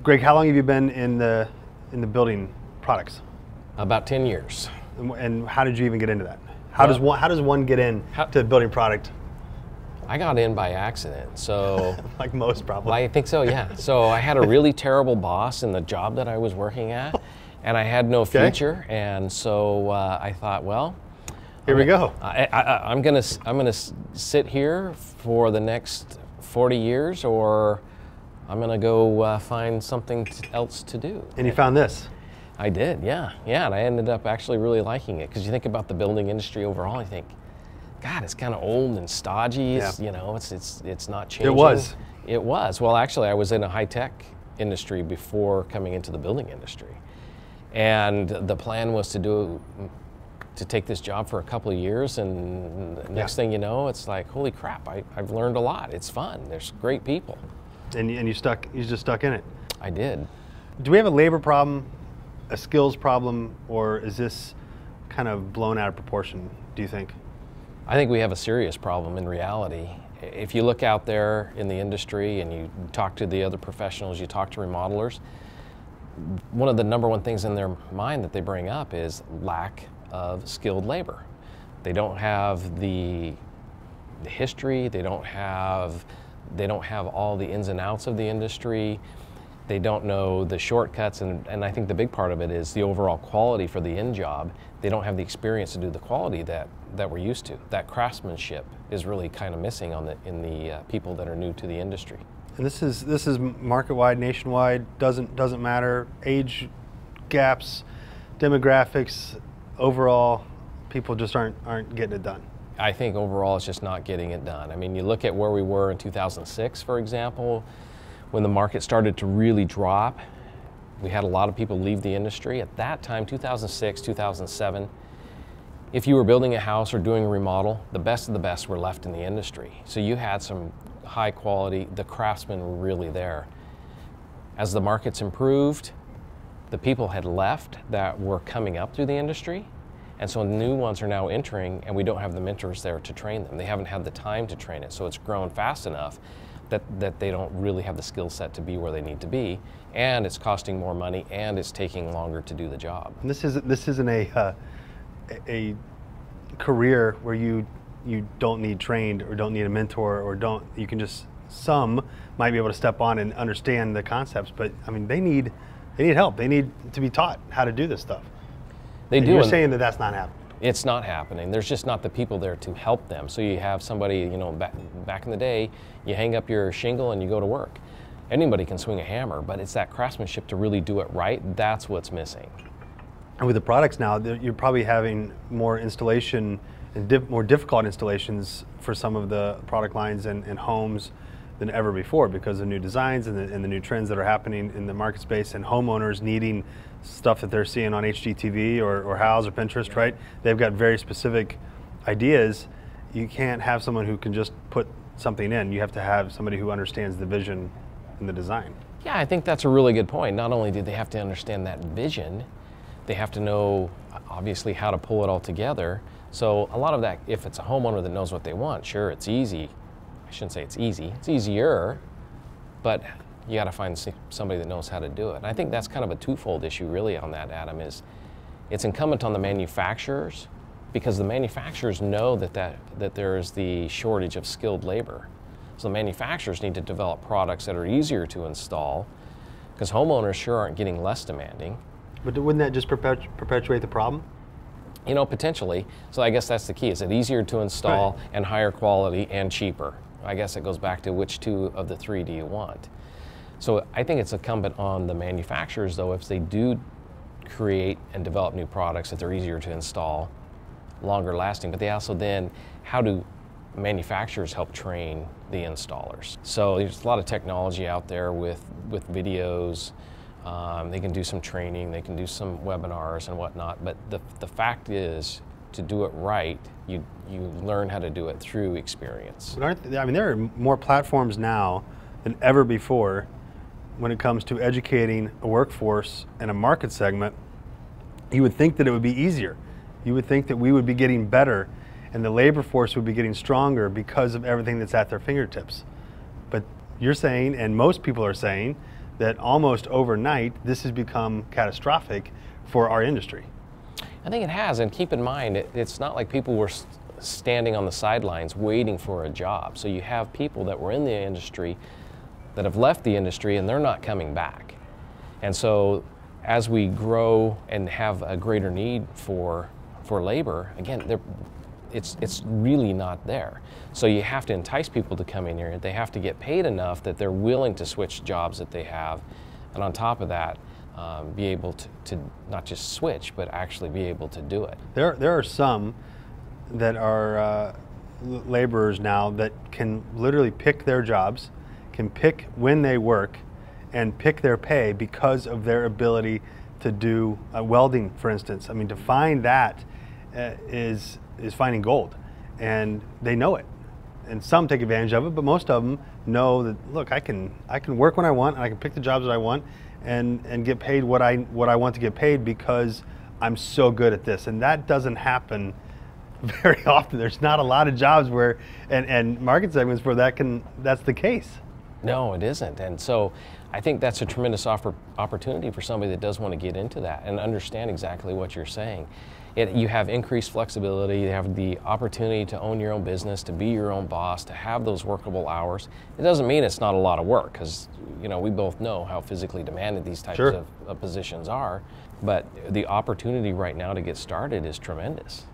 Greg, how long have you been in the building products? About 10 years. And how did you even get into that? How does one get in to building product? I got in by accident, so like most probably. I think so, yeah. So I had a really terrible boss in the job that I was working at, and I had no future, and so I thought, well, here we go. I'm gonna sit here for the next 40 years, or I'm gonna go find something else to do. And you found this. I did, yeah, and I ended up actually really liking it, because you think about the building industry overall, you think, God, it's kind of old and stodgy. It's, you know, it's not changing. It was. Well, actually, I was in a high-tech industry before coming into the building industry, and the plan was to take this job for a couple of years, and the next thing you know, it's like, holy crap! I've learned a lot. It's fun. There's great people. And you just stuck in it. I did. Do we have a labor problem, a skills problem, or is this kind of blown out of proportion, do you think? I think we have a serious problem in reality. If you look out there in the industry and you talk to the other professionals, you talk to remodelers, one of the #1 things in their mind that they bring up is lack of skilled labor. They don't have the history, they don't have all the ins and outs of the industry. They don't know the shortcuts, and I think the big part of it is the overall quality for the end job. They don't have the experience to do the quality that we're used to. That craftsmanship is really kind of missing in the people that are new to the industry. And this is market-wide, nationwide, doesn't matter, age gaps, demographics, overall, people just aren't getting it done. I think overall it's just not getting it done. I mean, you look at where we were in 2006, for example, when the market started to really drop. We had a lot of people leave the industry. At that time, 2006, 2007, if you were building a house or doing a remodel, the best of the best were left in the industry. So you had some high quality, the craftsmen were really there. As the markets improved, the people had left that were coming up through the industry, and so new ones are now entering, and we don't have the mentors there to train them. They haven't had the time to train it, so it's grown fast enough that they don't really have the skill set to be where they need to be, and it's costing more money, and it's taking longer to do the job. And this isn't a career where you don't need trained or don't need a mentor or you can just, some might be able to step on and understand the concepts, but I mean they need help. They need to be taught how to do this stuff. They do. You're saying that that's not happening. It's not happening. There's just not the people there to help them. So you have somebody, you know, back in the day, you hang up your shingle and you go to work. Anybody can swing a hammer, but it's that craftsmanship to really do it right. That's what's missing. And with the products now, you're probably having more installation and more difficult installations for some of the product lines and homes than ever before because of new designs and the new trends that are happening in the market space, and homeowners needing stuff that they're seeing on HGTV or Houzz or Pinterest, right? They've got very specific ideas. You can't have someone who can just put something in. You have to have somebody who understands the vision and the design. Yeah, I think that's a really good point. Not only do they have to understand that vision, they have to know, obviously, how to pull it all together. So a lot of that, if it's a homeowner that knows what they want, sure, it's easy. I shouldn't say it's easy. It's easier, but you got to find somebody that knows how to do it. And I think that's kind of a twofold issue really on that, Adam, is it's incumbent on the manufacturers, because the manufacturers know that there is the shortage of skilled labor. So the manufacturers need to develop products that are easier to install, because homeowners sure aren't getting less demanding. But wouldn't that just perpetuate the problem? You know, potentially. So I guess that's the key. Is it easier to install and higher quality and cheaper? I guess it goes back to which two of the three do you want? So I think it's incumbent on the manufacturers, though, if they do create and develop new products, that they're easier to install, longer lasting, but they also then, how do manufacturers help train the installers? So there's a lot of technology out there with videos. They can do some training, they can do some webinars and whatnot, but the fact is, to do it right, you learn how to do it through experience. But I mean, there are more platforms now than ever before when it comes to educating a workforce and a market segment. You would think that it would be easier. You would think that we would be getting better and the labor force would be getting stronger because of everything that's at their fingertips. But you're saying, and most people are saying, that almost overnight this has become catastrophic for our industry. I think it has, and keep in mind, it's not like people were standing on the sidelines waiting for a job. So you have people that were in the industry that have left the industry and they're not coming back. And so as we grow and have a greater need for labor, again, it's really not there. So you have to entice people to come in here. They have to get paid enough that they're willing to switch jobs that they have. And on top of that, be able to not just switch, but actually be able to do it. There are some that are laborers now that can literally pick their jobs, can pick when they work, and pick their pay because of their ability to do welding, for instance. I mean, to find that is finding gold, and they know it. And some take advantage of it, but most of them know that, look, I can work when I want, and I can pick the jobs that I want, and get paid what I want to get paid because I'm so good at this. And that doesn't happen very often. There's not a lot of jobs where and market segments where that's the case. No, it isn't. And so I think that's a tremendous opportunity for somebody that does want to get into that and understand exactly what you're saying. You have increased flexibility, you have the opportunity to own your own business, to be your own boss, to have those workable hours. It doesn't mean it's not a lot of work, because we both know how physically demanded these types Sure. of positions are, but the opportunity right now to get started is tremendous.